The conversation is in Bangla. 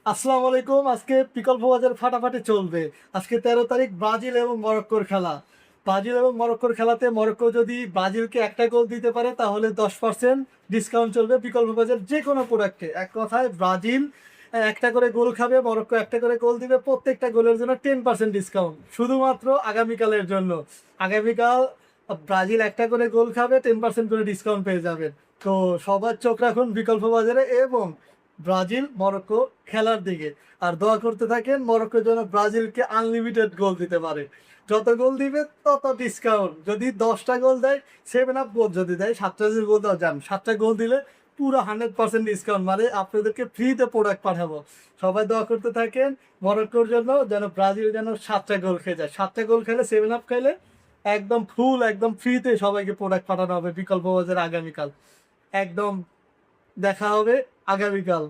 আসসালামু আলাইকুম। আজকে বিকল্প বাজার ফাটাফাটি চলবে। আজকে ১৩ তারিখ ব্রাজিল এবং মরক্কোর খেলা। ব্রাজিল এবং মরক্কোর খেলাতে মরক্কো যদি ব্রাজিলকে একটা গোল দিতে পারে তাহলে 10% ডিসকাউন্ট চলবে বিকল্প বাজার যেকোনো প্রোডাক্টে। এক কথায় ব্রাজিল একটা করে গোল খাবে, মরক্কো একটা করে গোল দিবে। প্রত্যেকটা গোলের জন্য 10% ডিসকাউন্ট। শুধুমাত্র আগামীকালের জন্য। আগামীকাল ব্রাজিল একটা করে গোল খাবে, 10% করে ডিসকাউন্ট পেয়ে যাবেন। তো সবার চোখ রাখুন বিকল্প বাজারে এবং ব্রাজিল মরক্কো খেলার দিকে। আর দোয়া করতে থাকেন মরক্কো যেন ব্রাজিলকে আনলিমিটেড গোল দিতে পারে। যত গোল দিবে তত ডিসকাউন্ট। যদি 10টা গোল দেয়, 7 আপ গোল যদি দেয়, 7টা যদি গোল দেওয়া যান, 7টা গোল দিলে পুরো 100% ডিসকাউন্ট, মানে আপনাদেরকে ফ্রিতে প্রোডাক্ট পাঠাবো। সবাই দোয়া করতে থাকেন মরক্কোর জন্য, যেন ব্রাজিল যেন 7টা গোল খেয়ে যায়। 7টা গোল খেলে, 7 আপ খেলে একদম ফুল, একদম ফ্রিতে সবাইকে প্রোডাক্ট পাঠানো হবে বিকল্প বাজারে আগামীকাল। একদম দেখা হবে আগামীকাল।